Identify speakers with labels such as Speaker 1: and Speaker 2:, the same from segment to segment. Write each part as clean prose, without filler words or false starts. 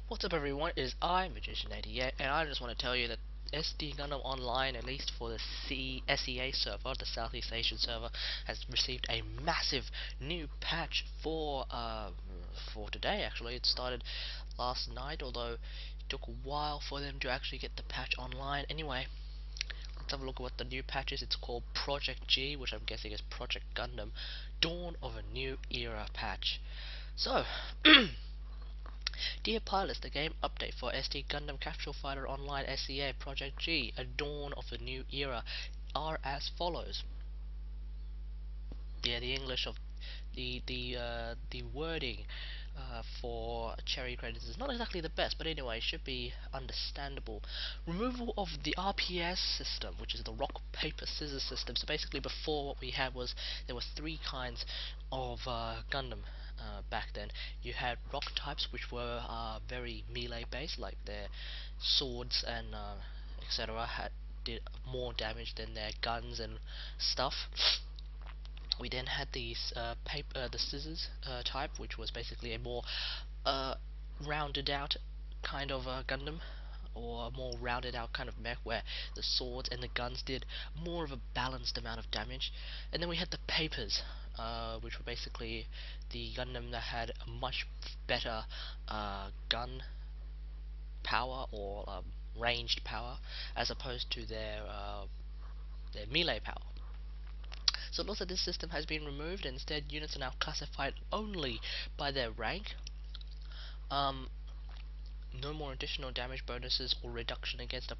Speaker 1: What's up everyone, it is I, Magician88, and I just want to tell you that SD Gundam Online, at least for the SEA server, the Southeast Asian server, has received a massive new patch for today actually. It started last night, although it took a while for them to actually get the patch online. Anyway, let's have a look at what the new patch is. It's called Project G, which I'm guessing is Project Gundam Dawn of a New Era patch. So, Dear pilots, the game update for SD Gundam Capsule Fighter Online SEA Project G, A Dawn of a New Era, are as follows. Yeah, the English of the wording for cherry credits is not exactly the best, but anyway, it should be understandable. Removal of the RPS system, which is the rock paper scissors system. So basically, before what we had was there were three kinds of Gundam. Back then, you had rock types, which were very melee based, like their swords and etc. had did more damage than their guns and stuff. We then had the scissors type, which was basically a more uh, rounded out kind of Gundam, or a more rounded out kind of mech, where the swords and the guns did more of a balanced amount of damage. And then we had the papers, which were basically the Gundam that had a much better gun power, or ranged power, as opposed to their melee power. So it looks like this system has been removed, and instead units are now classified only by their rank. Um, no more additional damage bonuses or reduction against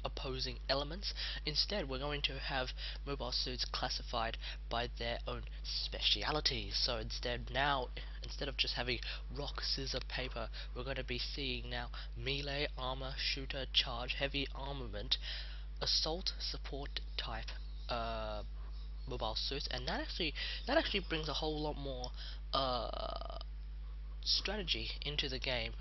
Speaker 1: opposing elements. Instead, we're going to have mobile suits classified by their own specialities. So instead of just having rock, scissor, paper, we're going to be seeing now melee, armor, shooter, charge, heavy armament, assault, support type mobile suits, and that actually brings a whole lot more strategy into the game.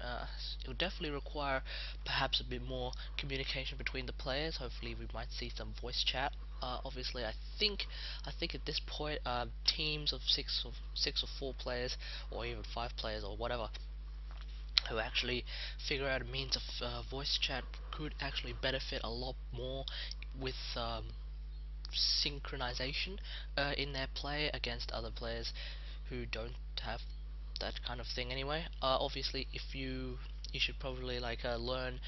Speaker 1: It will definitely require perhaps a bit more communication between the players. Hopefully, we might see some voice chat. Obviously, I think at this point, teams of six or four players, or even five players, or whatever, who actually figure out a means of voice chat could actually benefit a lot more with synchronization in their play against other players who don't have that kind of thing anyway. Obviously, if you should probably learn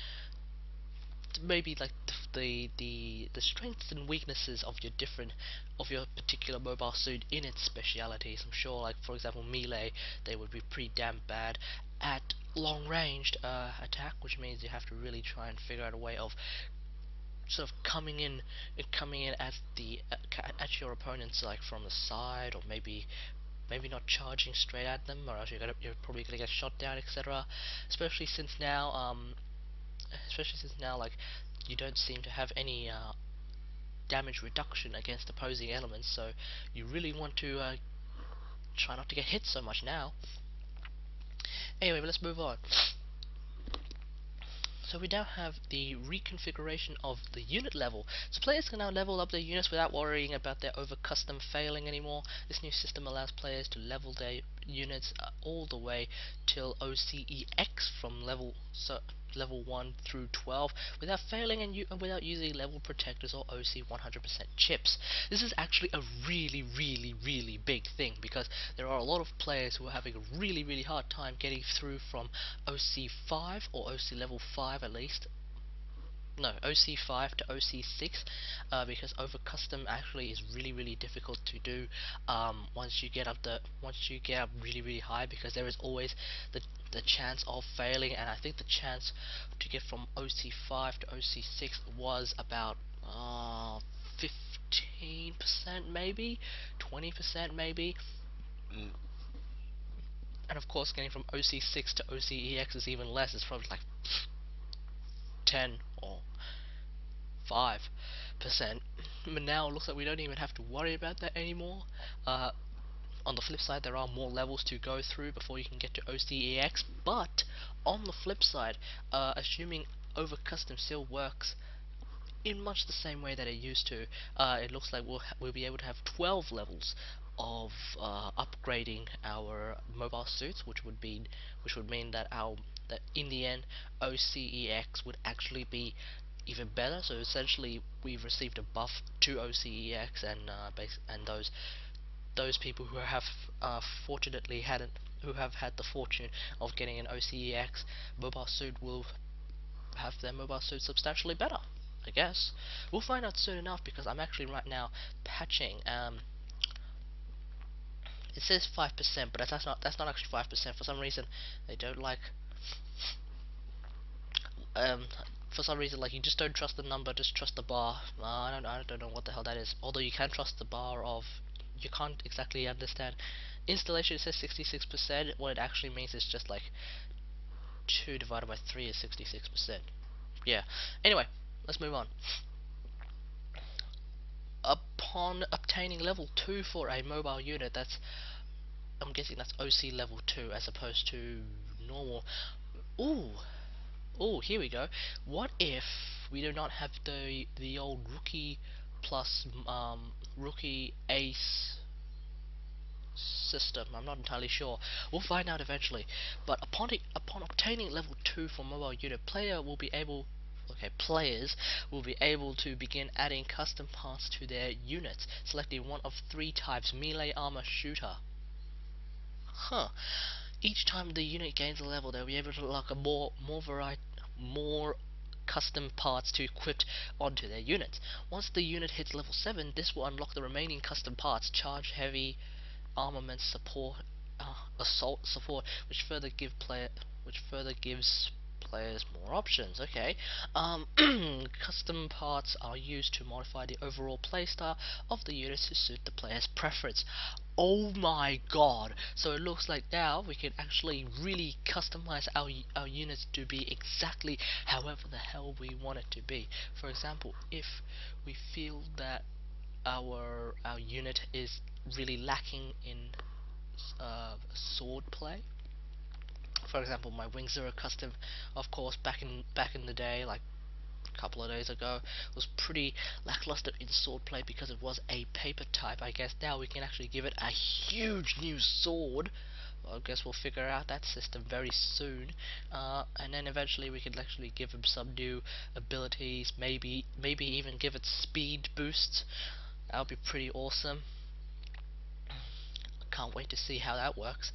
Speaker 1: maybe like the strengths and weaknesses of your particular mobile suit in its specialities. I'm sure, like for example, melee, they would be pretty damn bad at long ranged attack, which means you have to really try and figure out a way of sort of coming in at your opponents, like from the side, or maybe not charging straight at them, or else you're probably gonna get shot down, etc. Especially since now, like, you don't seem to have any damage reduction against opposing elements, so you really want to try not to get hit so much now. Anyway, but let's move on. So we now have the reconfiguration of the unit level. So players can now level up their units without worrying about their over custom failing anymore. This new system allows players to level their units all the way till OCEX from level 1 through 12 without failing and without using level protectors or OC 100% chips. This is actually a really big thing, because there are a lot of players who are having a really hard time getting through from OC5 or OC level 5 at least. No, OC5 to OC6, because over custom actually is really difficult to do once you get up really high, because there is always the chance of failing, and I think the chance to get from OC5 to OC6 was about 15% maybe, 20% maybe. And of course, getting from OC6 to OCEX is even less. It's probably like 10 or 5%. But now it looks like we don't even have to worry about that anymore. On the flip side, there are more levels to go through before you can get to OCEX. But on the flip side, assuming over custom still works in much the same way that it used to, it looks like we'll be able to have 12 levels of upgrading our mobile suits, which would mean that that in the end OCEX would actually be even better. So essentially, we've received a buff to OCEX, and those people who have fortunately had who have had the fortune of getting an OCEX mobile suit will have their mobile suit substantially better. I guess we'll find out soon enough, because I'm actually right now patching. It says 5%, but that's not actually 5%. For some reason, they don't like. Um, for some reason, like, you just don't trust the number, just trust the bar. I don't know what the hell that is. Although you can trust the bar of, you can't exactly understand. Installation says 66%. What it actually means is just like 2 divided by 3 is 66%. Yeah. Anyway, let's move on. Upon obtaining level 2 for a mobile unit, I'm guessing that's OC level 2 as opposed to normal. Ooh, here we go. What if we do not have the old rookie plus rookie ace system? I'm not entirely sure. We'll find out eventually. But upon obtaining level 2 for mobile unit, players will be able to begin adding custom parts to their units, selecting one of 3 types: melee, armor, shooter. Huh. Each time the unit gains a level, they'll be able to unlock a more custom parts to equip onto their units. Once the unit hits level 7, this will unlock the remaining custom parts: charge, heavy, armament, support, assault support, which further gives players more options. Okay. Custom parts are used to modify the overall playstyle of the units to suit the player's preference. Oh my god! So it looks like now we can actually really customize our units to be exactly however the hell we want it to be. For example, if we feel that our unit is really lacking in sword play. For example, my Wing Zero custom, of course, back in the day, like a couple of days ago, was pretty lackluster in sword play because it was a paper type. I guess now we can actually give it a huge new sword. I guess we'll figure out that system very soon, and then eventually we could actually give him some new abilities. Maybe even give it speed boosts. That would be pretty awesome. Can't wait to see how that works.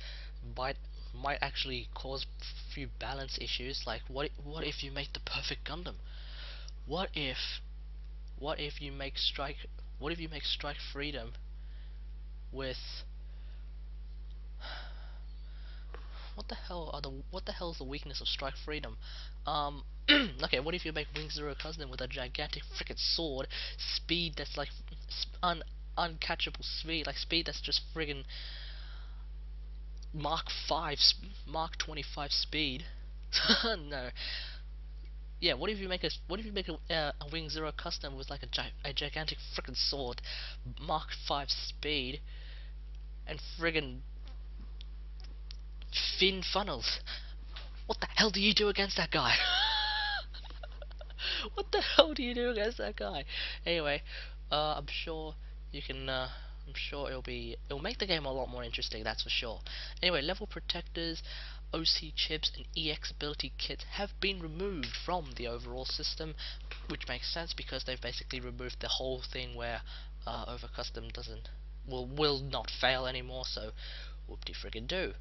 Speaker 1: Might might actually cause a few balance issues. Like, what if you make the perfect Gundam? What if what if you make Strike Freedom with what the hell is the weakness of Strike Freedom? Okay, what if you make Wing Zero Cousin with a gigantic frickin' sword, speed that's like uncatchable speed, like speed that's just friggin' Mark 5, Mark 25 speed. No. Yeah, what if you make a Wing Zero custom with like a gigantic frickin' sword, Mark 5 speed, and friggin' fin funnels? What the hell do you do against that guy? What the hell do you do against that guy? Anyway, I'm sure you can. I'm sure it'll make the game a lot more interesting. That's for sure. Anyway, level protectors, OC chips, and EX ability kits have been removed from the overall system, which makes sense because they've basically removed the whole thing where over custom doesn't will not fail anymore. So, whoop-de friggin' do.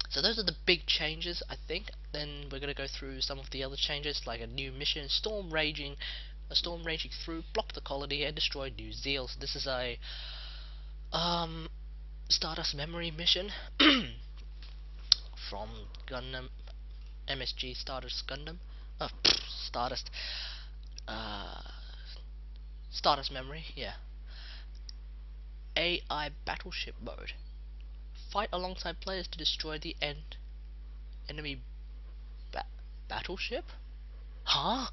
Speaker 1: So those are the big changes, I think. Then we're going to go through some of the other changes, like a new mission, a storm raging through, block the colony, and destroy New Zeal. So this is a Stardust Memory mission from Gundam MSG Stardust Gundam. Stardust uh, Stardust Memory, yeah. AI battleship mode. Fight alongside players to destroy the enemy battleship? Huh?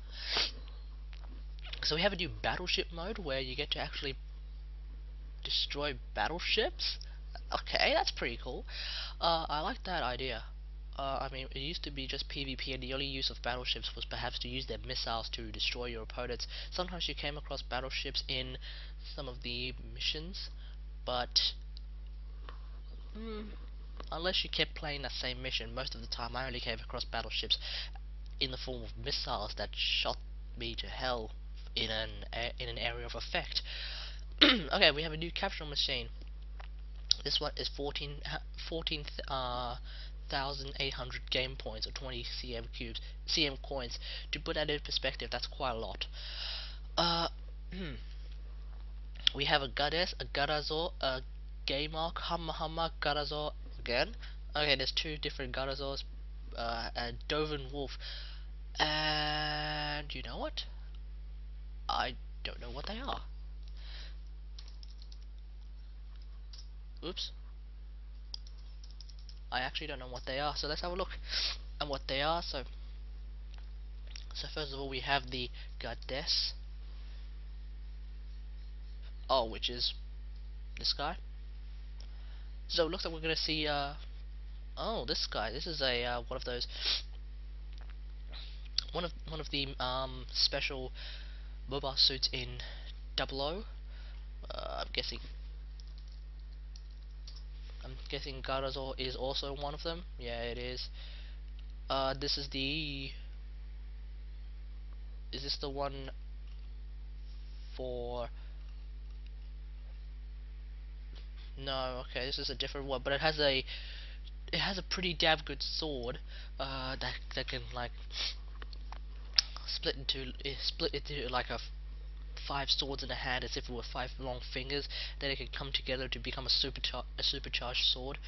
Speaker 1: So we have a new battleship mode where you get to actually destroy battleships? Okay, that's pretty cool. I like that idea. I mean, it used to be just PvP, and the only use of battleships was perhaps to use their missiles to destroy your opponents. Sometimes you came across battleships in some of the missions, but unless you kept playing that same mission, most of the time I only came across battleships in the form of missiles that shot me to hell in an area of effect. Okay, we have a new capsule machine. This one is 14,800 game points or 20 CM coins. To put that in perspective, that's quite a lot. Uh, we have a goddess, a Garazor, a Gaymark, Hammer, Garazor again. Okay, there's two different Garazors, a Doven Wolf, and you know what? I don't know what they are. Oops. I actually don't know what they are, so let's have a look at what they are. So first of all, we have the goddess. Oh, which is this guy. So it looks like we're gonna see. Oh, this guy. This is a one of those. One of the special mobile suits in Double O. I'm guessing. Garazor is also one of them. Yeah, it is. This is the. Is this the one for? No, okay, this is a different one, but it has a pretty damn good sword that can like split into like five swords in a hand as if it were five long fingers. Then it can come together to become a supercharged sword.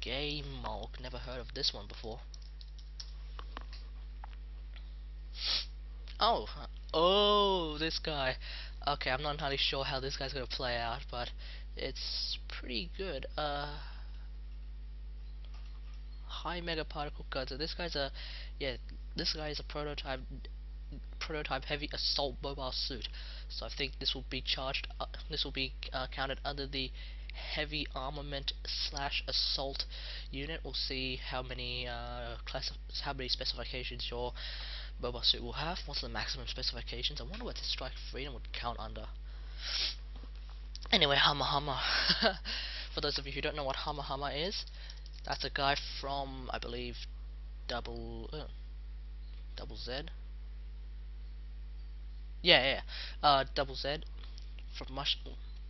Speaker 1: Game Mulk, never heard of this one before. Oh, oh, this guy. Okay, I'm not entirely sure how this guy's gonna play out, but it's pretty good. High mega particle guns. So this guy's yeah, this guy is a prototype heavy assault mobile suit. So I think this will be charged. This will be counted under the heavy armament slash assault unit. We'll see how many how many specifications your mobile suit will have. What's the maximum specifications? I wonder what the Strike Freedom would count under. Anyway, Hammer. For those of you who don't know what Hammer is, that's a guy from, I believe, double Z. Yeah. Double Z from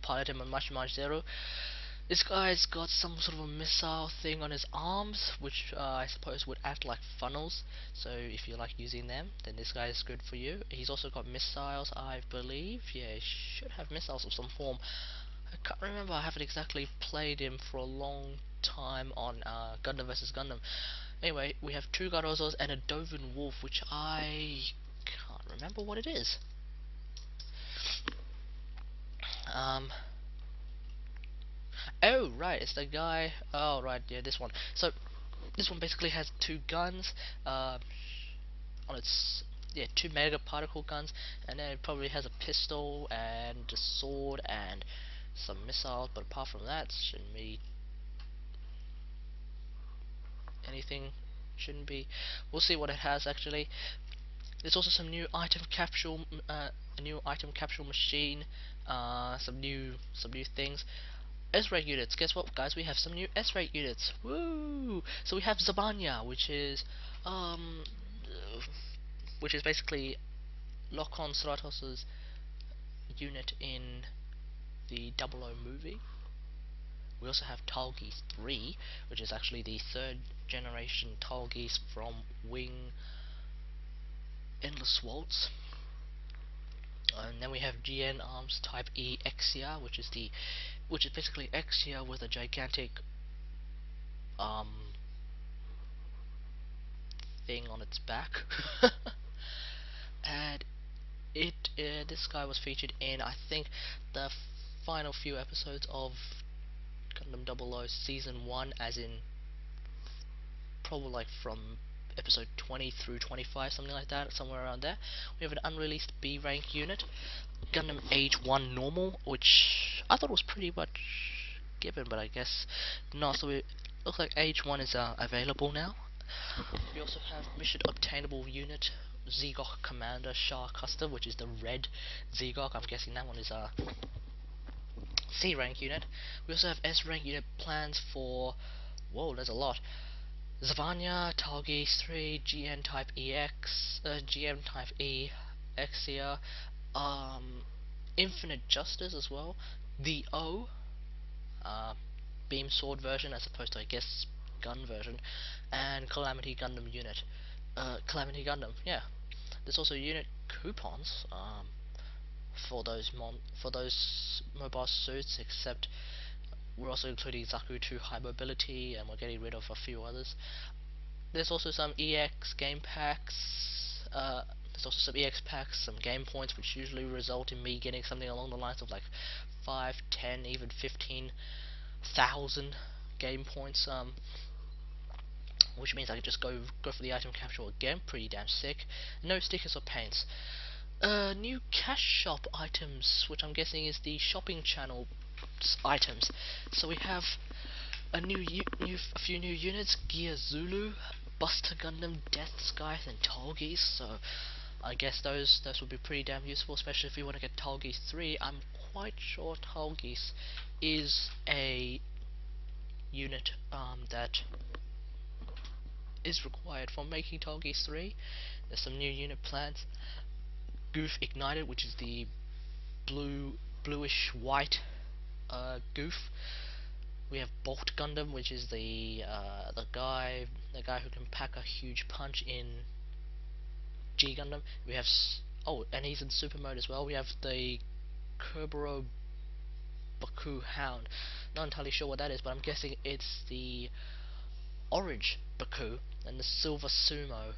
Speaker 1: Pilot him on Much Zero. This guy's got some sort of a missile thing on his arms, which I suppose would act like funnels. So if you like using them, then this guy is good for you. He's also got missiles, I believe. Yeah, he should have missiles of some form. I can't remember. I haven't exactly played him for a long time on Gundam vs Gundam. Anyway, we have two Garozos and a Doven Wolf, which I can't remember what it is. Oh right, it's the guy. Oh right, yeah, this one. So this one basically has two guns. On its two mega particle guns, and then it probably has a pistol and a sword and some missiles. But apart from that, shouldn't be anything. Shouldn't be. We'll see what it has actually. There's also some new item capsule, a new item capsule machine, some new things. S-rate units. Guess what, guys? We have some new S-rate units. Woo! So we have Zabanya, um, which is basically Lokon Stratos's unit in the Double O movie. We also have Talgeese 3, which is actually the third generation Talgeese from Wing Endless Waltz. And then we have GN Arms Type E Exia, which is basically Exia with a gigantic thing on its back. And this guy was featured in, I think, the final few episodes of Gundam 00 Season 1, as in probably like from episode 20 through 25, something like that, somewhere around there. We have an unreleased B rank unit, Gundam Age 1 Normal, which I thought was pretty much given, but I guess not. So it looks like Age 1 is available now. We also have mission obtainable unit Zegok Commander Shah Custom, which is the red Zegok. I'm guessing that one is C rank unit. We also have S rank unit plans for, whoa, there's a lot. Zavanya, Talgis 3, GN Type EX, GM Type E, Exia, Infinite Justice as well, the O, uh, Beam Sword version as opposed to, I guess, gun version, and Calamity Gundam unit. Calamity Gundam, yeah. There's also unit coupons for those mobile suits, except we're also including Zaku 2 High Mobility, and we're getting rid of a few others. There's also some EX game packs. There's also some EX packs, some game points, which usually result in me getting something along the lines of like 5, 10, even 15,000 game points. Which means I can just go for the item capture again. Pretty damn sick. No stickers or paints. New cash shop items, which I'm guessing is the shopping channel items. So we have a few new units: Gear Zulu, Buster Gundam, Death Skies, and Tolgis. So I guess those would be pretty damn useful, especially if you want to get Tolgis 3. I'm quite sure Tolgis is a unit that is required for making Tolgis 3. There's some new unit plans. Goof Ignited, which is the bluish white Goof. We have Bolt Gundam, which is the guy who can pack a huge punch in G Gundam. We have and he's in super mode as well. We have the Kerbero Baku Hound. Not entirely sure what that is, but I'm guessing it's the orange Baku and the silver Sumo,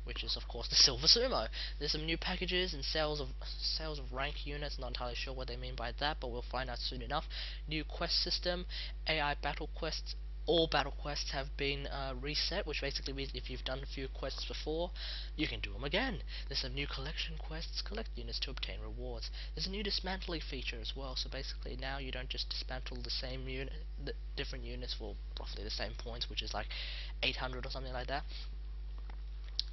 Speaker 1: which is of course the silver Sumo. There's some new packages and sales of rank units. Not entirely sure what they mean by that, but we'll find out soon enough. New quest system, AI battle quests. All battle quests have been reset, which basically means if you've done a few quests before, you can do them again. There's some new collection quests, collect units to obtain rewards. There's a new dismantling feature as well, so basically now you don't just dismantle the same unit, the different units for roughly the same points, which is like 800 or something like that.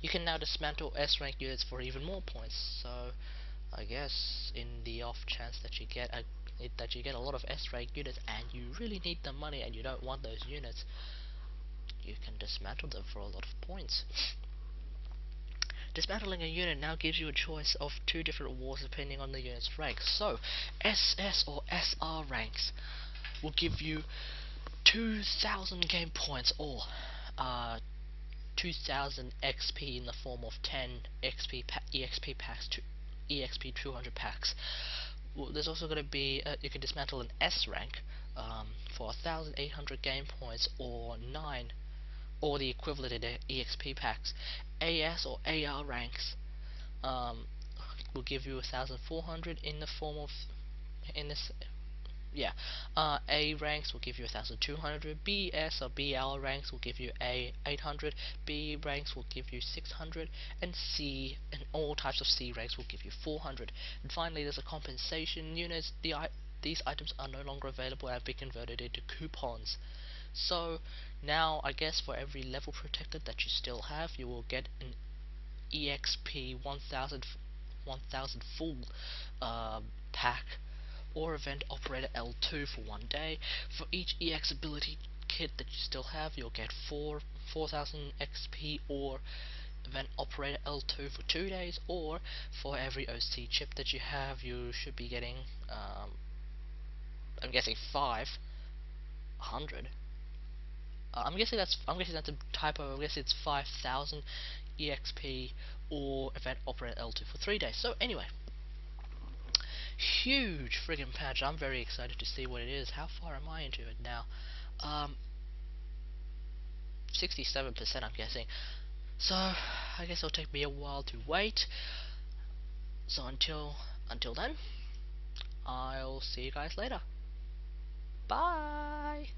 Speaker 1: You can now dismantle S rank units for even more points. So I guess in the off chance that you get a lot of S rank units and you really need the money and you don't want those units, you can dismantle them for a lot of points. Dismantling a unit now gives you a choice of 2 different rewards depending on the unit's rank. So SS or SR ranks will give you 2,000 game points, or 2,000 XP in the form of 10 EXP packs, to EXP 200 packs. Well, there's also going to be you can dismantle an S rank for 1,800 game points, or 9, or the equivalent in EXP packs. AS or AR ranks will give you 1,400 in the form of A ranks will give you 1,200, BS or BL ranks will give you 800, B ranks will give you 600, and C and all types of C ranks will give you 400. And finally, there's a compensation units. These items are no longer available and have been converted into coupons. So now, I guess for every level protected that you still have, you will get an EXP 1000 full pack, or event operator L2 for 1 day. For each EX ability kit that you still have, you'll get 4,000 XP, or event operator L2 for 2 days, or for every OC chip that you have, you should be getting I'm guessing 500. I'm guessing that's a typo. I guess it's 5,000 EXP or event operator L2 for 3 days. So anyway, huge friggin' patch. I'm very excited to see what it is. How far am I into it now? 67% I'm guessing. So I guess it'll take me a while to wait. So until then, I'll see you guys later. Bye.